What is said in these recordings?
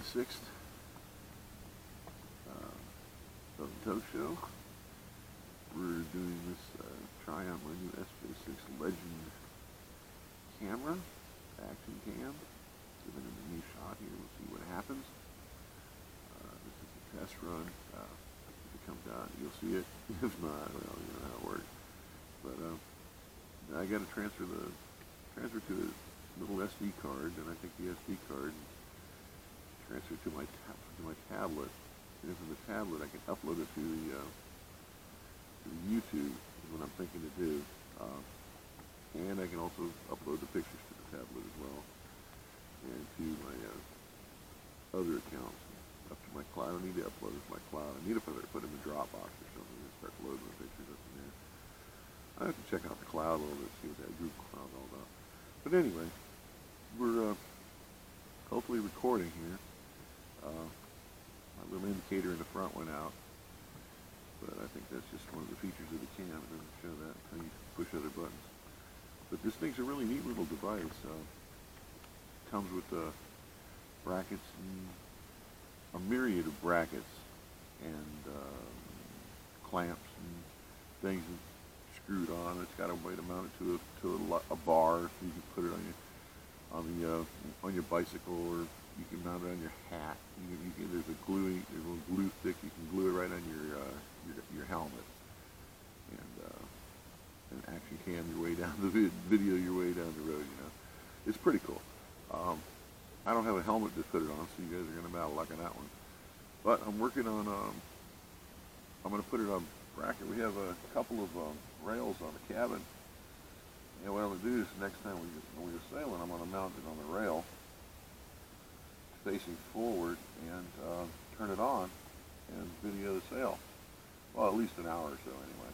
26th of the Toke Show. We're doing this try on my new SJ6 Legend camera, action cam. Giving it a new shot here. We'll see what happens. This is the test run. If it comes out, you'll see it. If not, well, you know how it works. But I got to transfer to a little SD card, and I think the SD card transfer to my tablet. And from the tablet, I can upload it to the YouTube. Is what I'm thinking to do. And I can also upload the pictures to the tablet as well, and to my other accounts, up to my cloud. I don't need to upload it to my cloud. I need to put it in the Dropbox or something and start loading the pictures up in there. I have to check out the cloud a little bit, see what that Google Cloud is all about. But anyway, we're hopefully recording here. My little indicator in the front went out, but I think that's just one of the features of the cam. It doesn't show that until you push other buttons. But this thing's a really neat little device. Comes with brackets, and a myriad of brackets and clamps and things screwed on. It's got a way to mount it to a bar, so you can put it on your bicycle, or you can mount it on your hat. There's a little glue stick. You can glue it right on your helmet, and action cam your way down the video your way down the road. You know, it's pretty cool. I don't have a helmet to put it on, so you guys are going to be out of luck on that one. But I'm working on. I'm going to put it on bracket. We have a couple of rails on the cabin. And what I'm going to do is next time when we're sailing, I'm going to mount it on the rail, facing forward, and turn it on and video the sail. Well, at least an hour or so anyway.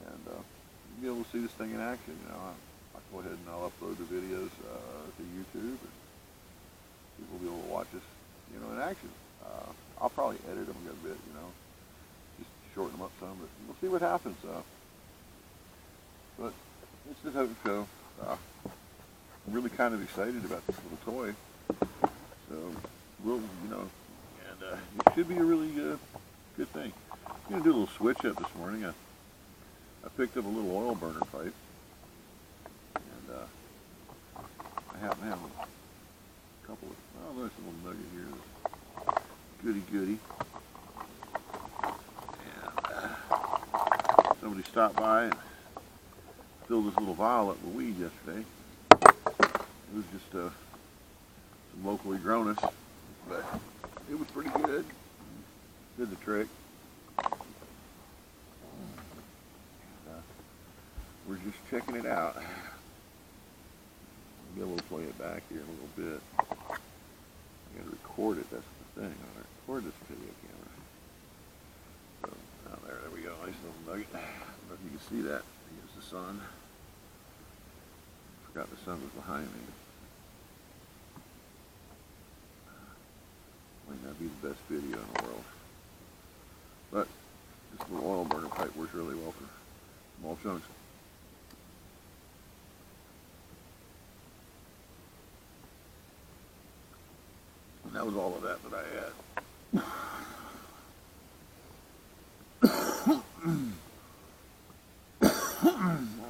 And you'll be able to see this thing in action. You know, I'll go ahead and I'll upload the videos to YouTube, and people will be able to watch us, you know, in action. I'll probably edit them a bit, you know, just shorten them up some, but we'll see what happens. But it's the Toke Show. I'm really kind of excited about this little toy. So we'll, you know, and it should be a really good thing. I'm gonna do a little switch up this morning. I picked up a little oil burner pipe, and I happen to have a couple of, oh, there's a little nugget here. Goody. And somebody stopped by and filled this little vial up with weed yesterday. It was just some locally grown-us, but it was pretty good. Did the trick. We're just checking it out. I'll be able to play it back here in a little bit. I gotta record it, that's the thing. I gotta record this video camera. So, there we go, nice little nugget. I don't know if you can see that. Here's the sun. Forgot the sun was behind me. Might not be the best video in the world. But this little oil burner pipe works really well for small chunks. And that was all of that I had.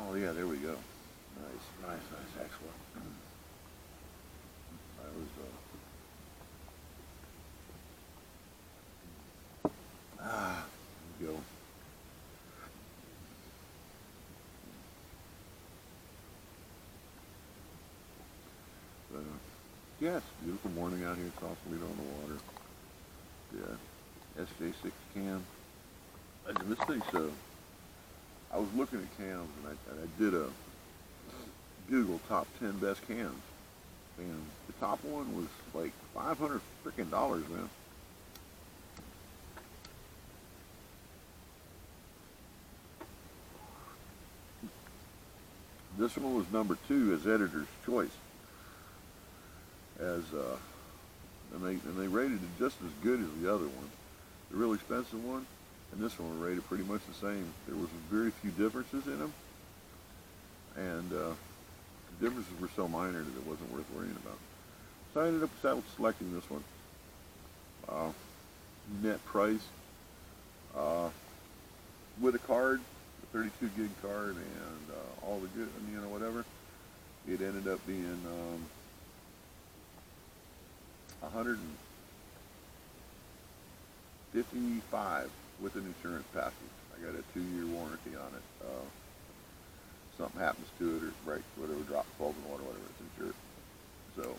Oh yeah, there we go. Nice, excellent. That was there we go. Yeah, it's a beautiful morning out here. It's awfully on the water. Yeah, SJ6 cam. And this thing's I was looking at cams, and I did a Google top 10 best cams, and the top one was like $500 freaking dollars, man. This one was number 2 as editor's choice. And they rated it just as good as the other one. The real expensive one and this one were rated pretty much the same. There was very few differences in them, and the differences were so minor that it wasn't worth worrying about. So I ended up selecting this one. Net price with a card, a 32 gig card, and all the good, whatever. It ended up being 155 with an insurance package. I got a 2-year warranty on it. Something happens to it or it breaks, whatever, drops, falls in water, whatever, it's insured. So,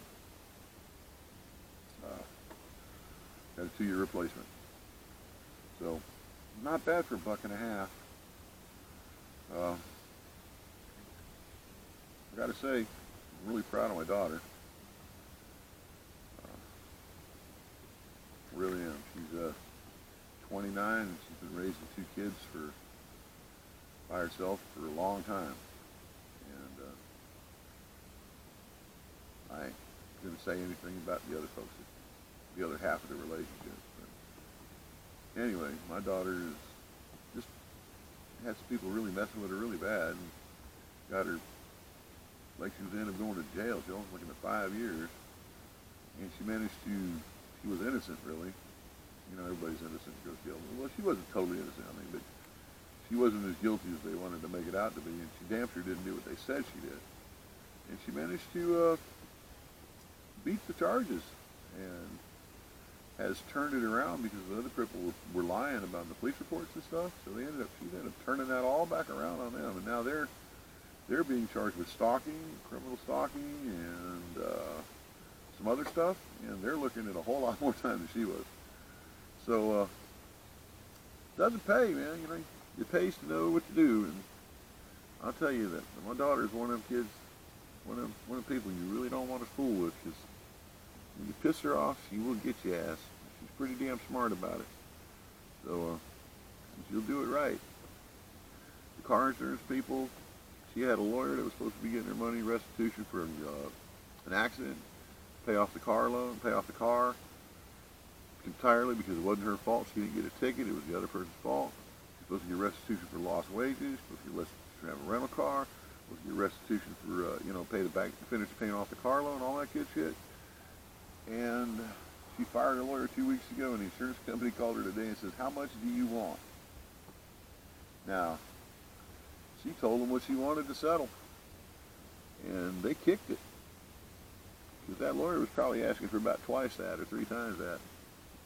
got a 2-year replacement. So, not bad for $1.50. I gotta say, I'm really proud of my daughter. Really am. She's 29 and she's been raising 2 kids by herself for a long time. And I ain't gonna say anything about the other folks, the other half of the relationship. But anyway, my daughter is just had some people really messing with her really bad and got her like she was ended up going to jail. She was looking at 5 years, and she managed to. She was innocent, really. Everybody's innocent and goes to jail. Well, she wasn't totally innocent, but she wasn't as guilty as they wanted to make it out to be, and she damn sure didn't do what they said she did. And she managed to beat the charges and has turned it around because the other people were lying about the police reports and stuff. So she ended up turning that all back around on them, and now they're being charged with stalking, criminal stalking, and some other stuff, and they're looking at a whole lot more time than she was. So, doesn't pay, man. It pays to know what to do, and I'll tell you that my daughter is one of them kids, one of them people you really don't want to fool with, because when you piss her off, she will get your ass. She's pretty damn smart about it. So, she'll do it right. The car insurance people, she had a lawyer that was supposed to be getting her money restitution for an accident, pay off the car loan, pay off the car entirely because it wasn't her fault. She didn't get a ticket. It was the other person's fault. She's supposed to get restitution for lost wages. She's supposed to get restitution for having a rental car. Supposed to get restitution for finish paying off the car loan, all that good shit. And she fired her lawyer 2 weeks ago, and the insurance company called her today and says, "How much do you want?" Now, she told them what she wanted to settle, and they kicked it. Because that lawyer was probably asking for about twice that or 3 times that,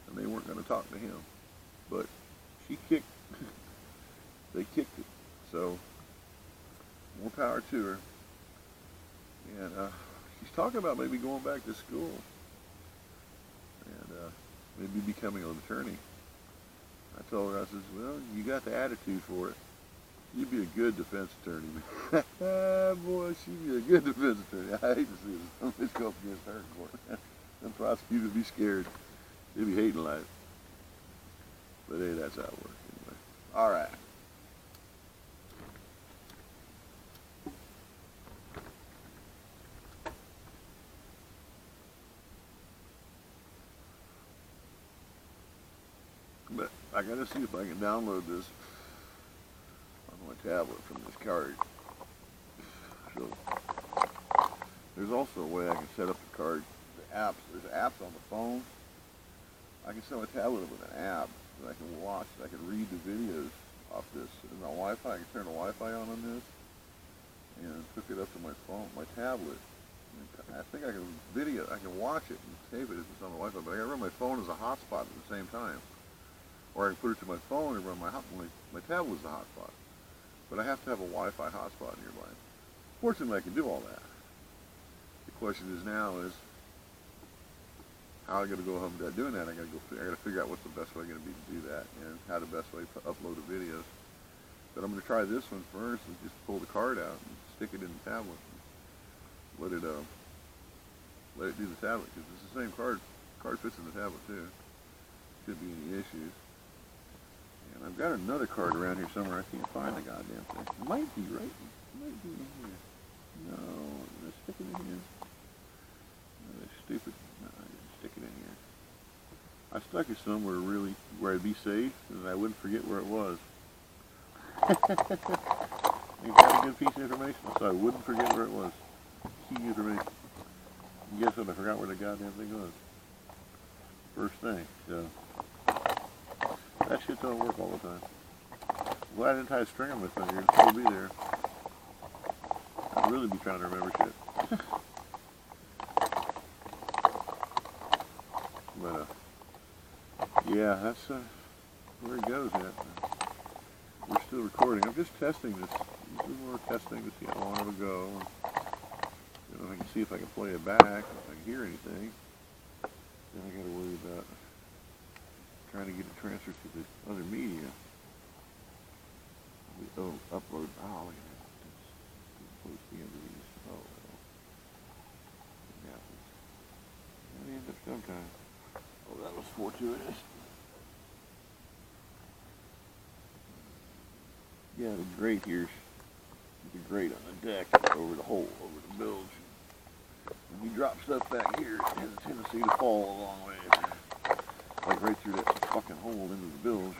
and they weren't going to talk to him. But they kicked it. So, more power to her. And she's talking about maybe going back to school and maybe becoming an attorney. I told her, I said, well, you got the attitude for it. You'd be a good defense attorney. Boy, she'd be a good defense attorney. I hate to see this go up against her in court. Them prosecutors would be scared. They'd be hating life. But hey, that's how it works anyway. All right. But I gotta see if I can download this on my tablet from this card. So there's also a way I can set up the card. The apps, there's apps on the phone. I can set my tablet up with an app that I can watch. I can read the videos off this. And my Wi-Fi, I can turn the Wi-Fi on this and hook it up to my phone, my tablet. I think I can watch it and save it if it's on the Wi-Fi. But I gotta run my phone as a hotspot at the same time. Or I can put it to my phone and run my tablet as a hotspot. But I have to have a Wi-Fi hotspot nearby. Fortunately, I can do all that. The question is now is how I got to go home without doing that. I got to figure out what's the best way going to be to do that and how the best way to upload the videos. But I'm going to try this one first and just pull the card out and stick it in the tablet. And let it do the tablet because it's the same card. The card fits in the tablet too. Shouldn't be any issues. And I've got another card around here somewhere. I can't find the goddamn thing. It might be right. It might be in here. No, let's stick it in here. No, that's stupid. No, I didn't stick it in here. I stuck it somewhere really where I'd be safe and I wouldn't forget where it was. You got a good piece of information, so I wouldn't forget where it was. Key information. And guess what? I forgot where the goddamn thing was. first thing. So that shit don't work all the time. Glad I didn't tie a string on my finger. It'd still be there. I'd really be trying to remember shit. But yeah, that's where it goes at. We're still recording. I'm just testing this. This is more testing to see how long it'll go. You know, I can see if I can play it back, if I can hear anything. Then I got to worry about trying to get it transferred to the other media. Oh, upload. Oh, look at that. It's close to the end of these. Oh, well. It happens. It ends up sometime. Oh, that was fortuitous. Yeah, the grate here's the grate on the deck over the hole, over the bilge. When you drop stuff back here, it has a tendency to fall a long way. Like right through that fucking hole into the bilge.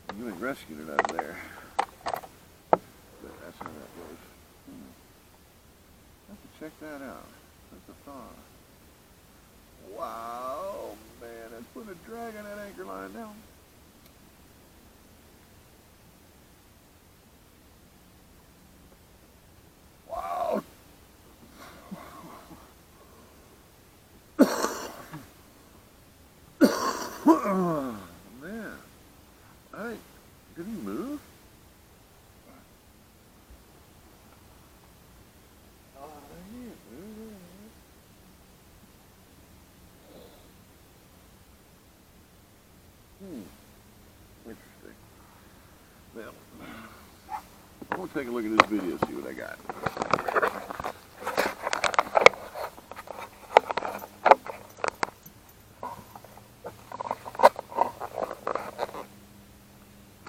And you ain't rescuing it out of there. But that's how that goes. I have to check that out. That's a thought. Wow, man, that's putting a drag on that anchor line now. Wow. Man, did he move? Oh, he is moving. Interesting. Well, I'm going to take a look at this video, see what I got.